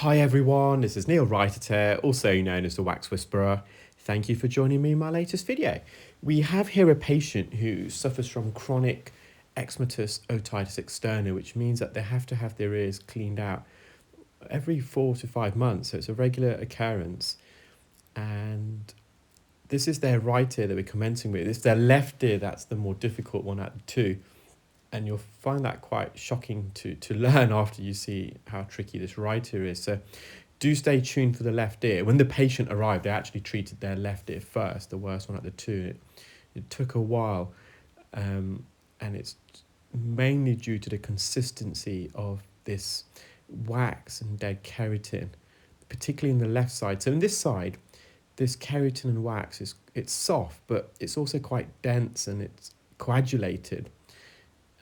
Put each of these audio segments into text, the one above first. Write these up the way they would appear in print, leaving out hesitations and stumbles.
Hi everyone, this is Neel Raithatha, also known as the Wax Whisperer. Thank you for joining me in my latest video. We have here a patient who suffers from chronic Eczematous otitis externa, which means that they have to have their ears cleaned out every 4 to 5 months, so it's a regular occurrence. And this is their right ear that we're commencing with. It's their left ear that's the more difficult one out of the two. And you'll find that quite shocking to learn after you see how tricky this right ear is. So do stay tuned for the left ear. When the patient arrived, they actually treated their left ear first, the worst one out of the two. It took a while, and it's mainly due to the consistency of this wax and dead keratin, particularly in the left side. So in this side, this keratin and wax, it's soft, but it's also quite dense and it's coagulated.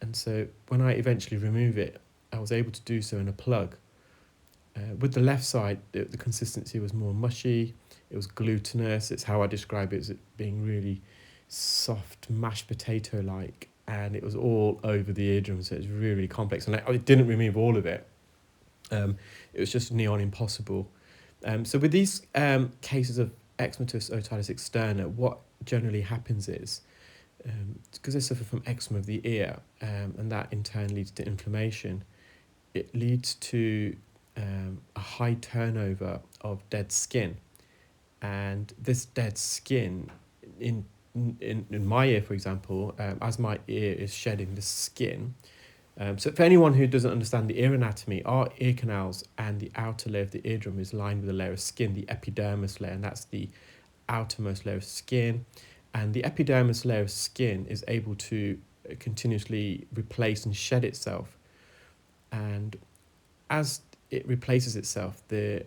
And so when I eventually remove it, I was able to do so in a plug. With the left side, the consistency was more mushy, it was glutinous, it's how I describe it as it being really soft, mashed potato-like, and it was all over the eardrum, so it's really complex. And I didn't remove all of it. It was just neon impossible. So with these cases of Eczematous otitis externa, what generally happens is, because they suffer from eczema of the ear, and that in turn leads to inflammation, it leads to a high turnover of dead skin. And this dead skin, in my ear, for example, as my ear is shedding the skin, so for anyone who doesn't understand the ear anatomy, our ear canals and the outer layer of the eardrum is lined with a layer of skin, the epidermis layer, and that's the outermost layer of skin. And the epidermis layer of skin is able to continuously replace and shed itself. And as it replaces itself, the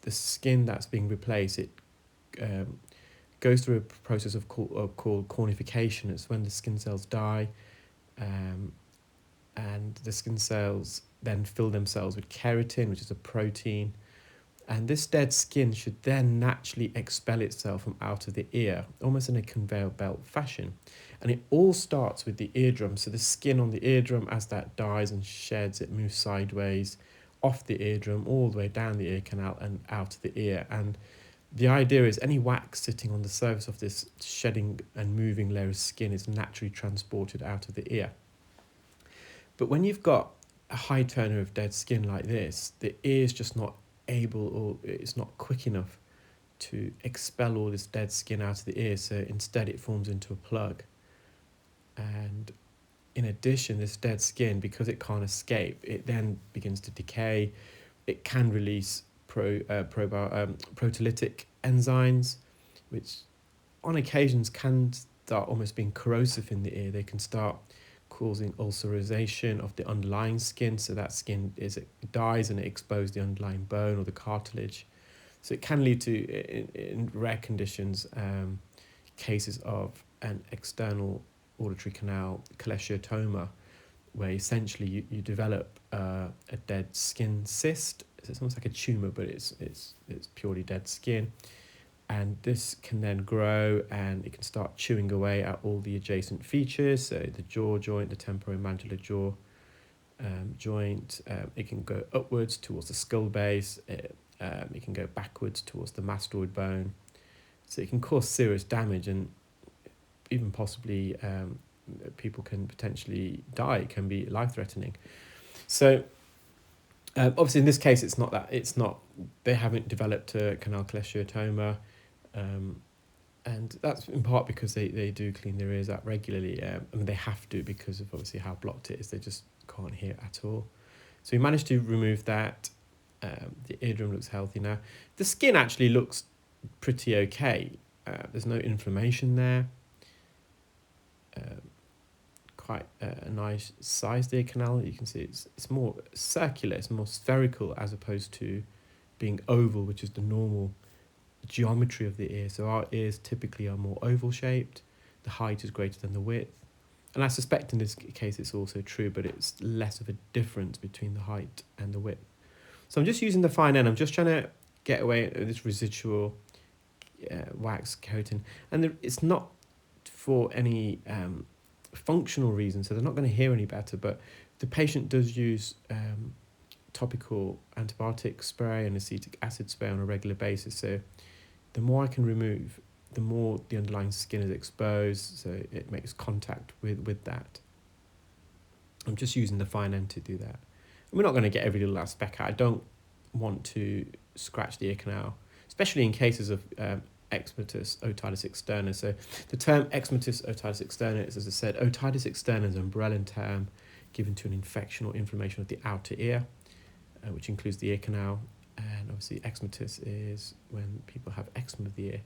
skin that's being replaced, it goes through a process called cornification. It's when the skin cells die, and the skin cells then fill themselves with keratin, which is a protein. And this dead skin should then naturally expel itself from out of the ear, almost in a conveyor belt fashion. And it all starts with the eardrum. So the skin on the eardrum, as that dies and sheds, it moves sideways off the eardrum, all the way down the ear canal and out of the ear. And the idea is any wax sitting on the surface of this shedding and moving layer of skin is naturally transported out of the ear. But when you've got a high turnover of dead skin like this, the ear is just not able, or it's not quick enough to expel all this dead skin out of the ear, so instead it forms into a plug. And in addition, this dead skin, because it can't escape, it then begins to decay. It can release proteolytic enzymes, which on occasions can start almost being corrosive in the ear. They can start causing ulcerization of the underlying skin, so that skin it dies and it exposes the underlying bone or the cartilage. So it can lead to, in rare conditions, cases of an external auditory canal cholesteatoma, where essentially you develop a dead skin cyst. It's almost like a tumour, but it's purely dead skin. And this can then grow and it can start chewing away at all the adjacent features, so the jaw joint, the temporomandibular jaw joint. It can go upwards towards the skull base. It can go backwards towards the mastoid bone. So it can cause serious damage, and even possibly people can potentially die. It can be life-threatening. So obviously in this case, they haven't developed a canal cholesteatoma. And that's in part because they do clean their ears out regularly. They have to, because of obviously how blocked it is. They just can't hear at all. So we managed to remove that. The eardrum looks healthy now. The skin actually looks pretty okay. There's no inflammation there. Quite a nice sized ear canal. You can see it's more circular, it's more spherical, as opposed to being oval, which is the normal geometry of the ear. So our ears typically are more oval shaped. The height is greater than the width, and I suspect in this case it's also true, but it's less of a difference between the height and the width. So I'm just using the fine end. I'm just trying to get away with this residual wax keratin, and it's not for any functional reasons, so they're not going to hear any better, but the patient does use topical antibiotic spray and acetic acid spray on a regular basis. So the more I can remove, the more the underlying skin is exposed, so it makes contact with that. I'm just using the fine end to do that. And we're not going to get every little last speck out. I don't want to scratch the ear canal, especially in cases of Eczematous otitis externa. So the term Eczematous otitis externa is, as I said, otitis externa is an umbrella term given to an infection or inflammation of the outer ear, which includes the ear canal. And obviously eczematous is when people have eczema of the ear.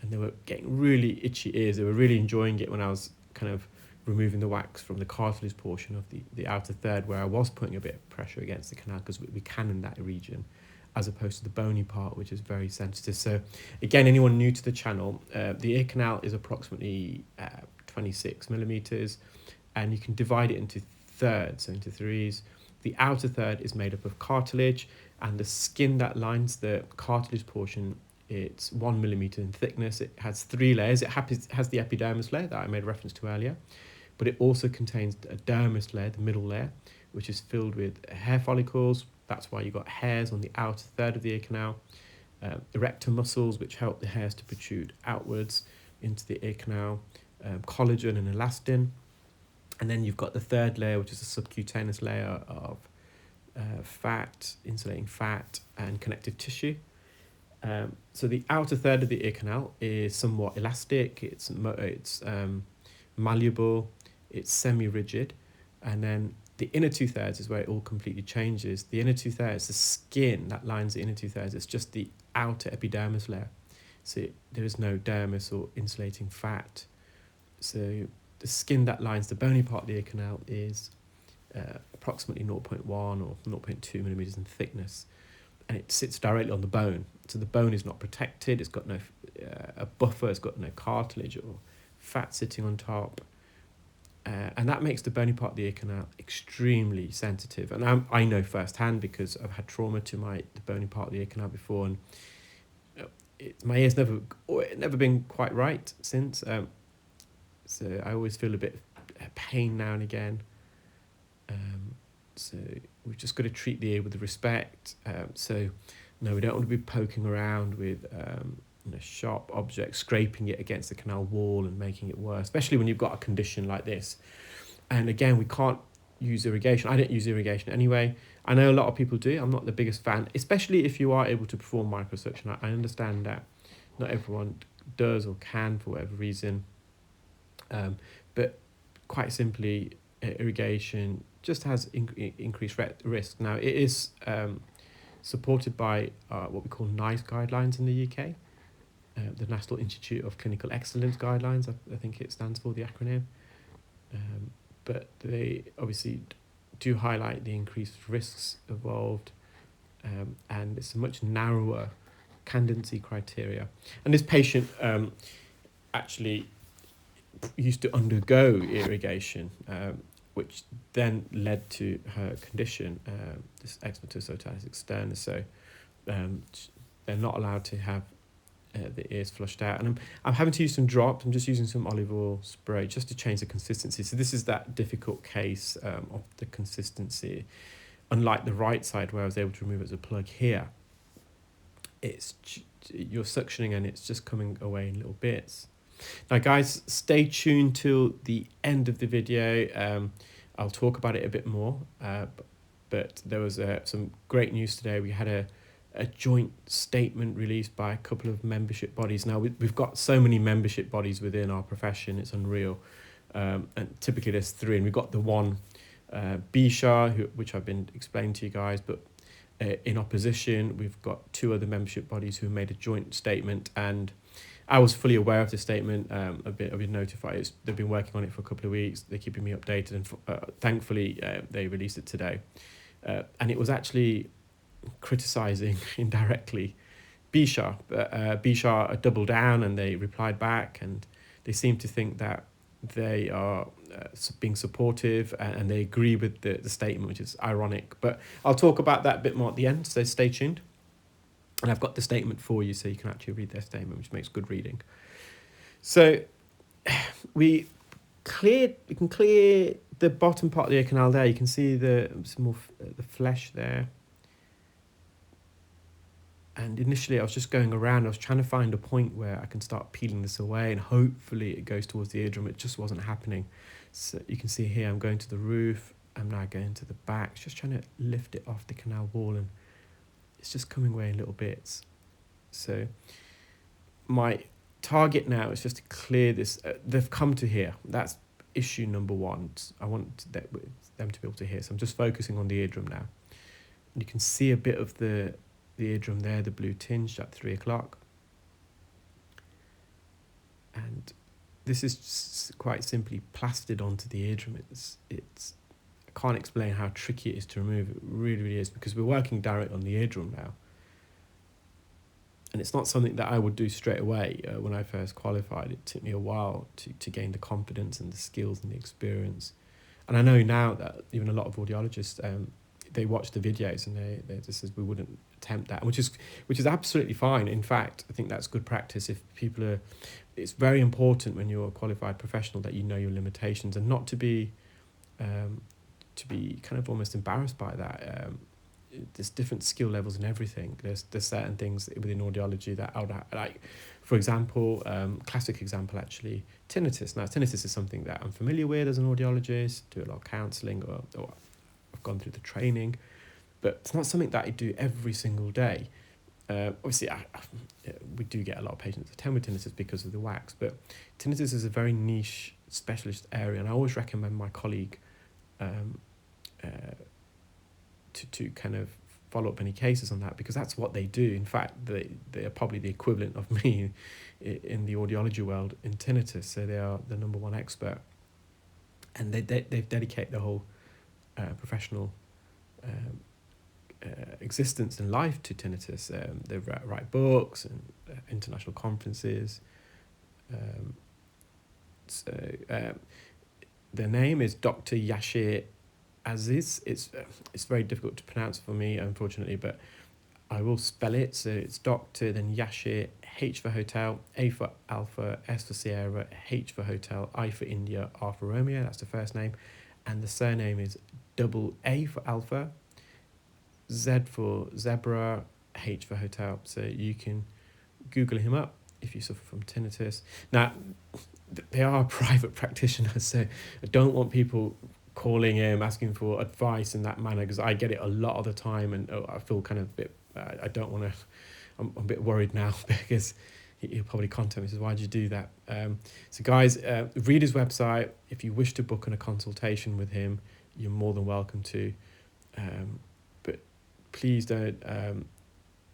And they were getting really itchy ears. They were really enjoying it when I was kind of removing the wax from the cartilage portion of the outer third, where I was putting a bit of pressure against the canal, because we can in that region, as opposed to the bony part, which is very sensitive. So again, anyone new to the channel, the ear canal is approximately 26 millimeters, and you can divide it into thirds, so into threes. The outer third is made up of cartilage, and the skin that lines the cartilage portion, it's 1 millimeter in thickness. It has 3 layers. It has the epidermis layer that I made reference to earlier, but it also contains a dermis layer, the middle layer, which is filled with hair follicles. That's why you've got hairs on the outer third of the ear canal, erector muscles, which help the hairs to protrude outwards into the ear canal, collagen and elastin. And then you've got the third layer, which is a subcutaneous layer of fat, insulating fat and connective tissue. So the outer third of the ear canal is somewhat elastic, it's malleable, it's semi-rigid, and then the inner 2/3 is where it all completely changes. The inner 2/3, the skin that lines the inner 2/3, it's just the outer epidermis layer. So there is no dermis or insulating fat. So the skin that lines the bony part of the ear canal is approximately 0.1 or 0.2 millimeters in thickness, and it sits directly on the bone. So the bone is not protected, it's got no a buffer, it's got no cartilage or fat sitting on top. And that makes the bony part of the ear canal extremely sensitive. And I know firsthand, because I've had trauma to the bony part of the ear canal before, and my ear's never been quite right since. So I always feel a bit of pain now and again. So we've just got to treat the ear with respect. So no, we don't want to be poking around with sharp objects, scraping it against the canal wall and making it worse, especially when you've got a condition like this. And again, we can't use irrigation. I don't use irrigation anyway. I know a lot of people do. I'm not the biggest fan, especially if you are able to perform microsuction. I understand that not everyone does or can for whatever reason. But quite simply, irrigation just has increased risk. Now, it is supported by what we call NICE guidelines in the UK, the National Institute of Clinical Excellence guidelines, I think it stands for, the acronym. But they obviously do highlight the increased risks involved, and it's a much narrower candidacy criteria. And this patient actually used to undergo irrigation, which then led to her condition, this Eczematous otitis externa. So they're not allowed to have the ears flushed out. And I'm having to use some drops. I'm just using some olive oil spray just to change the consistency. So this is that difficult case of the consistency. Unlike the right side, where I was able to remove it as a plug, here, you're suctioning and it's just coming away in little bits. Now guys, stay tuned till the end of the video. I'll talk about it a bit more, but there was some great news today. We had a joint statement released by a couple of membership bodies. Now we've got so many membership bodies within our profession, it's unreal. And typically there's 3, and we've got the one BSHAA, which I've been explaining to you guys, but in opposition we've got 2 other membership bodies who made a joint statement, and I was fully aware of the statement. I've been notified. They've been working on it for a couple of weeks. They're keeping me updated, and thankfully they released it today. And it was actually criticising indirectly BSHAA. BSHAA doubled down and they replied back, and they seem to think that they are being supportive, and they agree with the statement, which is ironic. But I'll talk about that a bit more at the end, so stay tuned. And I've got the statement for you, so you can actually read their statement, which makes good reading. So we can clear the bottom part of the ear canal there, you can see the flesh there. And initially I was just going around, I was trying to find a point where I can start peeling this away and hopefully it goes towards the eardrum. It just wasn't happening. So you can see here I'm going to the roof, I'm now going to the back, just trying to lift it off the canal wall, and it's just coming away in little bits. So my target now is just to clear this. They've come to here. That's issue number one. I want them to be able to hear. So I'm just focusing on the eardrum now. And you can see a bit of the eardrum there, the blue tinge at 3 o'clock. And this is just quite simply plastered onto the eardrum. It's I can't explain how tricky it is to remove. It really, really is, because we're working direct on the eardrum now. And it's not something that I would do straight away. When I first qualified, it took me a while to gain the confidence and the skills and the experience. And I know now that even a lot of audiologists, they watch the videos and they just says we wouldn't attempt that, which is absolutely fine. In fact, I think that's good practice. If people are, it's very important when you're a qualified professional that you know your limitations, and not to be kind of almost embarrassed by that. There's different skill levels and everything. There's certain things within audiology that I would like, for example, classic example actually, tinnitus. Now tinnitus is something that I'm familiar with as an audiologist, do a lot of counselling, or I've gone through the training, but it's not something that I do every single day. Obviously we do get a lot of patients that attend with tinnitus because of the wax, but tinnitus is a very niche specialist area, and I always recommend my colleague to kind of follow up any cases on that, because that's what they do. In fact, they are probably the equivalent of me in the audiology world in tinnitus. So they are the number one expert, and they dedicate their whole professional existence and life to tinnitus. They write books and international conferences. Their name is Dr. Yashir Aziz. It's very difficult to pronounce for me, unfortunately, but I will spell it. So it's Dr. then Yashir, H for hotel, A for alpha, S for Sierra, H for hotel, I for India, R for Romeo. That's the first name, and the surname is double A for alpha, Z for zebra, H for hotel. So you can Google him up if you suffer from tinnitus. Now, they are a private practitioner, so I don't want people calling him asking for advice in that manner, because I get it a lot of the time, and I feel kind of a bit I don't want to, I'm a bit worried now because he'll probably contact me, says, why did you do that? So guys, read his website. If you wish to book a consultation with him, you're more than welcome to, but please don't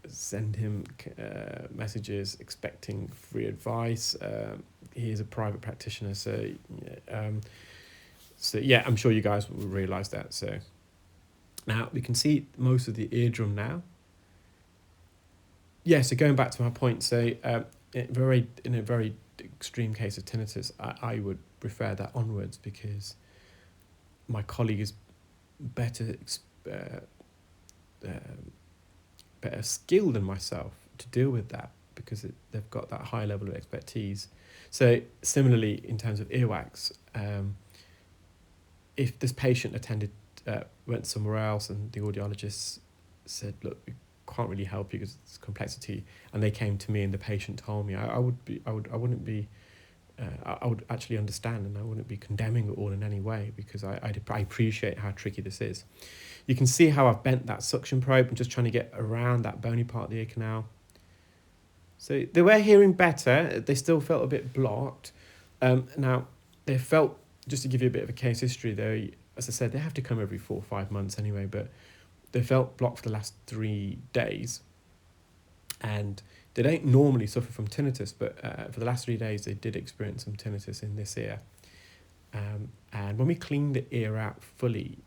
send him messages expecting free advice. He is a private practitioner, so yeah, I'm sure you guys will realise that. So now we can see most of the eardrum now. Yeah, so going back to my point, so in a very extreme case of tinnitus, I would refer that onwards, because my colleague is better skilled than myself to deal with that, because they've got that high level of expertise. So similarly, in terms of earwax, if this patient went somewhere else and the audiologist said, look, we can't really help you because it's complexity, and they came to me and the patient told me, I would actually understand, and I wouldn't be condemning it all in any way, because I appreciate how tricky this is. You can see how I've bent that suction probe. I'm just trying to get around that bony part of the ear canal. So they were hearing better. They still felt a bit blocked. Now, they felt, just to give you a bit of a case history, they, as I said, they have to come every 4 or 5 months anyway, but they felt blocked for the last 3 days. And they don't normally suffer from tinnitus, but for the last 3 days, they did experience some tinnitus in this ear. And when we cleaned the ear out fully,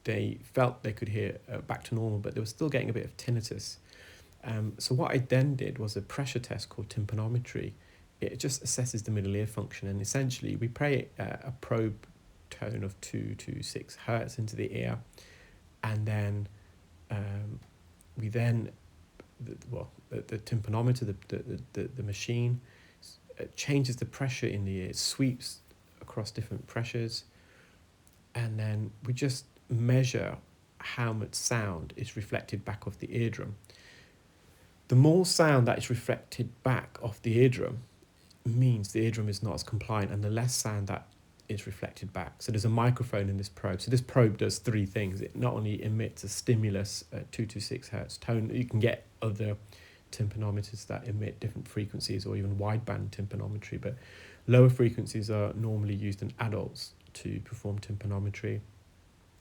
they felt they could hear back to normal, but they were still getting a bit of tinnitus. So what I then did was a pressure test called tympanometry. It just assesses the middle ear function, and essentially we play a probe tone of 2 to 6 hertz into the ear, and then we then, the tympanometer, the machine changes the pressure in the ear. It sweeps across different pressures, and then we just measure how much sound is reflected back off the eardrum. The more sound that is reflected back off the eardrum means the eardrum is not as compliant, and the less sound that is reflected back. So there's a microphone in this probe. So this probe does three things. It not only emits a stimulus at 226 hertz tone, you can get other tympanometers that emit different frequencies, or even wideband tympanometry, but lower frequencies are normally used in adults to perform tympanometry.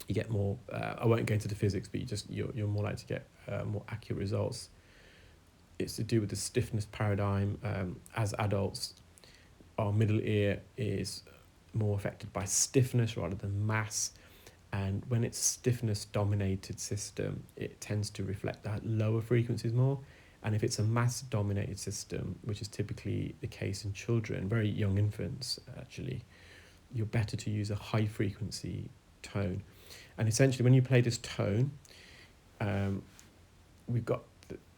You get more, I won't go into the physics, but you're more likely to get more accurate results. It's to do with the stiffness paradigm. As adults, our middle ear is more affected by stiffness rather than mass, and when it's stiffness dominated system, it tends to reflect that lower frequencies more. And if it's a mass dominated system, which is typically the case in children, very young infants actually, you're better to use a high frequency tone. And essentially when you play this tone, we've got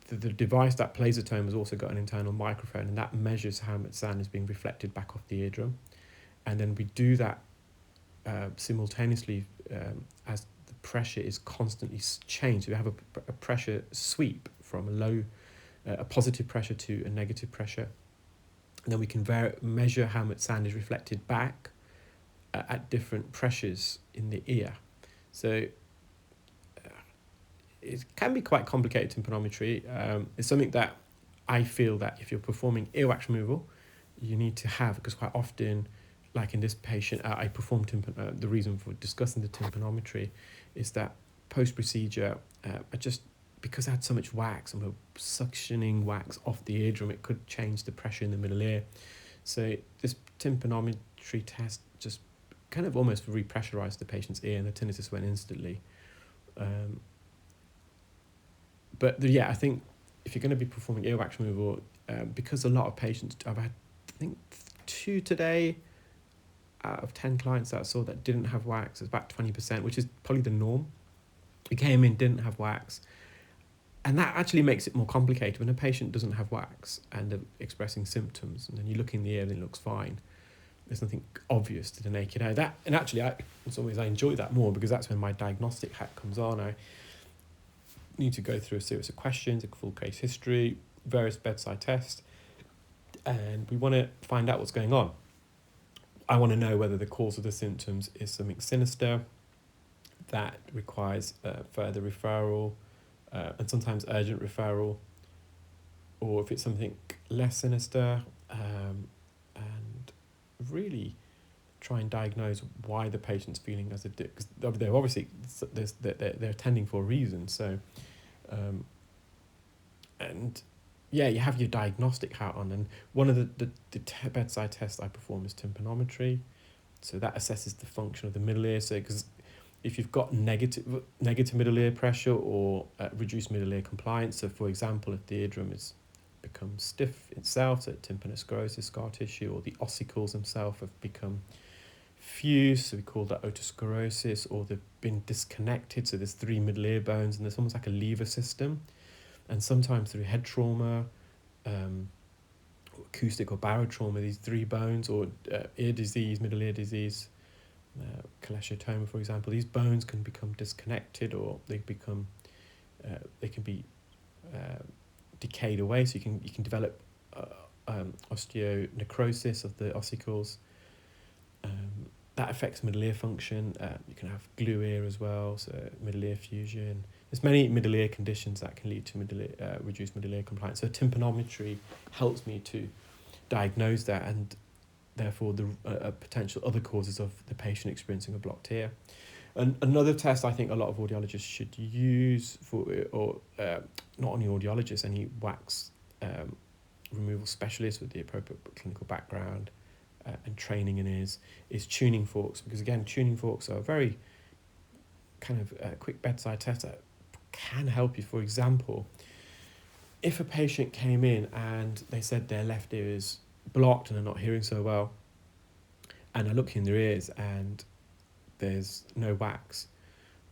the device that plays the tone has also got an internal microphone, and that measures how much sound is being reflected back off the eardrum. And then we do that simultaneously as the pressure is constantly changed. So we have a pressure sweep from a positive pressure to a negative pressure. And then we can measure how much sound is reflected back at different pressures in the ear. So it can be quite complicated tympanometry. It's something that I feel that if you're performing earwax removal, you need to have, because quite often, like in this patient, I performed the reason for discussing the tympanometry is that post-procedure, because I had so much wax and we're suctioning wax off the eardrum, it could change the pressure in the middle ear. So this tympanometry test just kind of almost repressurized the patient's ear, and the tinnitus went instantly. I think if you're going to be performing earwax removal, because a lot of patients, I've had, I think, 2 today out of 10 clients that I saw that didn't have wax. It's about 20%, which is probably the norm. Who came in, didn't have wax. And that actually makes it more complicated when a patient doesn't have wax and they're expressing symptoms, and then you look in the ear and it looks fine. There's nothing obvious to the naked eye. In some ways I enjoy that more, because that's when my diagnostic hat comes on. I need to go through a series of questions, a full case history, various bedside tests, and we want to find out what's going on. I want to know whether the cause of the symptoms is something sinister that requires further referral, and sometimes urgent referral, or if it's something less sinister, and really try and diagnose why the patient's feeling as it did, because they're obviously they're attending for a reason. So you have your diagnostic hat on, and one of the bedside tests I perform is tympanometry. So that assesses the function of the middle ear. So because if you've got negative middle ear pressure or reduced middle ear compliance, so for example, if the eardrum becomes stiff itself, so tympanosclerosis, scar tissue, or the ossicles themselves have become fused, so we call that otosclerosis, or they've been disconnected, so there's 3 middle ear bones, and there's almost like a lever system. And sometimes through head trauma, acoustic or barotrauma, these 3 bones, or ear disease, middle ear disease, cholesteatoma, for example, these bones can become disconnected, or they can be decayed away. So you can develop osteonecrosis of the ossicles. That affects middle ear function. You can have glue ear as well, so middle ear fusion. There's many middle ear conditions that can lead to reduced middle ear compliance. So tympanometry helps me to diagnose that, and therefore the potential other causes of the patient experiencing a blocked ear. And another test I think a lot of audiologists should use not only audiologists, any wax removal specialists with the appropriate clinical background and training in ears, is tuning forks, because again, tuning forks are a very kind of quick bedside test that can help you. For example, if a patient came in and they said their left ear is blocked and they're not hearing so well, and I look in their ears and there's no wax,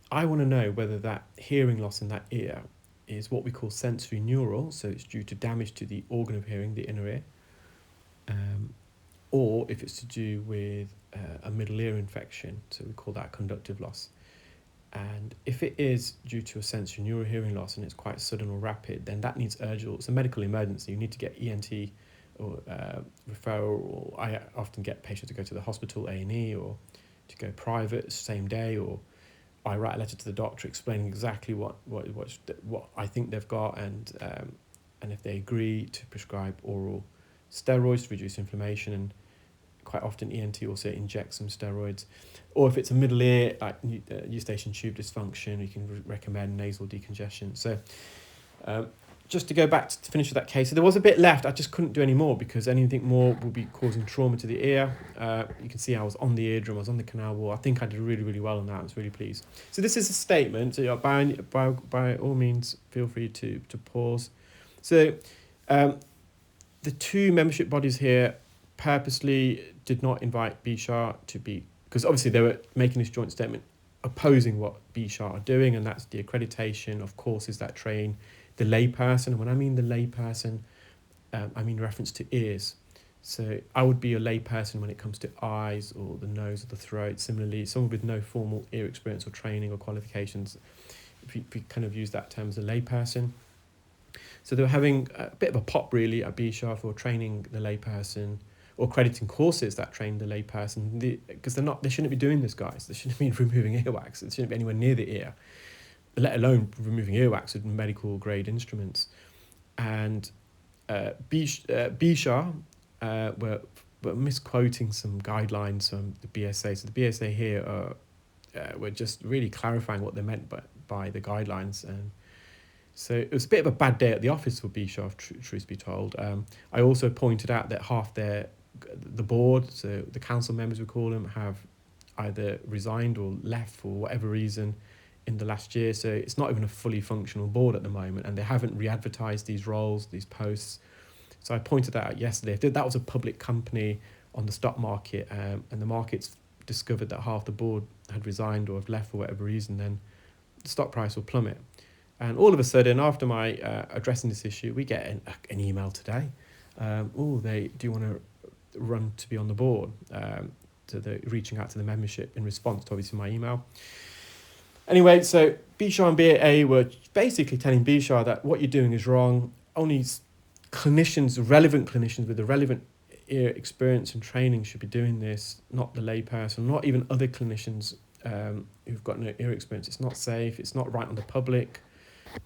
I want to know whether that hearing loss in that ear is what we call sensory neural, so it's due to damage to the organ of hearing, the inner ear, or if it's to do with a middle ear infection, so we call that conductive loss. And if it is due to a sensory neural hearing loss and it's quite sudden or rapid, then that needs urgent, it's a medical emergency. You need to get ENT or referral, or I often get patients to go to the hospital, A&E, or to go private same day, or I write a letter to the doctor explaining exactly what I think they've got, and if they agree to prescribe oral steroids to reduce inflammation, and quite often ENT also injects some steroids. Or if it's a middle ear, like eustachian tube dysfunction, you can recommend nasal decongestion. So just to go back to finish with that case, so there was a bit left. I just couldn't do any more because anything more would be causing trauma to the ear. You can see I was on the eardrum, I was on the canal wall. I think I did really, really well on that. I was really pleased. So this is a statement. So by all means, feel free to pause. So the two membership bodies here purposely did not invite BSHAA to be, because obviously they were making this joint statement opposing what BSHAA are doing, and that's the accreditation of courses that train the layperson. And when I mean the layperson, I mean reference to ears. So I would be a layperson when it comes to eyes or the nose or the throat. Similarly, someone with no formal ear experience or training or qualifications, if you kind of use that term as a layperson. So they were having a bit of a pop really at BSHAA for training the layperson, or crediting courses that train the layperson, because they shouldn't be doing this, guys. They shouldn't be removing earwax. It shouldn't be anywhere near the ear, let alone removing earwax with medical grade instruments. And BSHAA were misquoting some guidelines from the BSA. So the BSA here were just really clarifying what they meant by the guidelines. And so it was a bit of a bad day at the office for BSHAA, truth be told. I also pointed out that half the board, so the council members we call them, have either resigned or left for whatever reason in the last year. So it's not even a fully functional board at the moment, and they haven't re-advertised these roles, these posts. So I pointed that out yesterday. If that was a public company on the stock market, and the market's discovered that half the board had resigned or have left for whatever reason, then the stock price will plummet. And all of a sudden, after my addressing this issue, we get an email today. Do you want to run to be on the board? So they're reaching out to the membership in response to obviously my email. Anyway, so BSHAA and BAA were basically telling BSHAA that what you're doing is wrong. Only clinicians, relevant clinicians with the relevant ear experience and training should be doing this, not the layperson, not even other clinicians who've got no ear experience. It's not safe, it's not right on the public,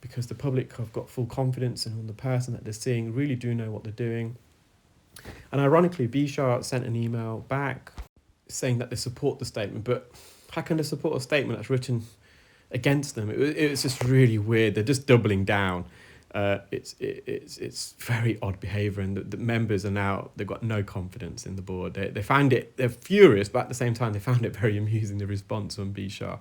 because the public have got full confidence in the person that they're seeing, really do know what they're doing. And ironically, BSHAA sent an email back saying that they support the statement, but how can they support a statement that's written against them? It's just really weird. They're just doubling down. It's very odd behaviour, and the members are now, they've got no confidence in the board. They find it, they're furious, but at the same time they found it very amusing, the response from BSHAA.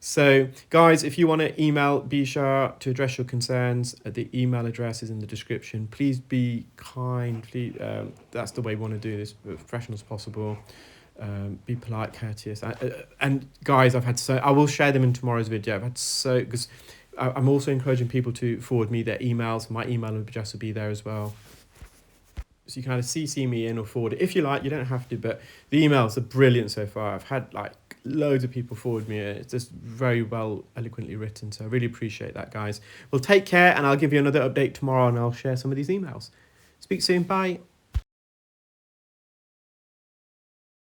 So guys, if you want to email BSHAA to address your concerns, the email address is in the description. Please be kind. Please, that's the way we want to do this, as professional as possible. Be polite, courteous. And guys, I will share them in tomorrow's video. Because I'm also encouraging people to forward me their emails. My email address will be there as well. So you can either CC me in or forward it. If you like, you don't have to, but the emails are brilliant so far. I've had loads of people forward me. It's just very well eloquently written. So I really appreciate that, guys. Well, take care, and I'll give you another update tomorrow, and I'll share some of these emails. Speak soon. Bye.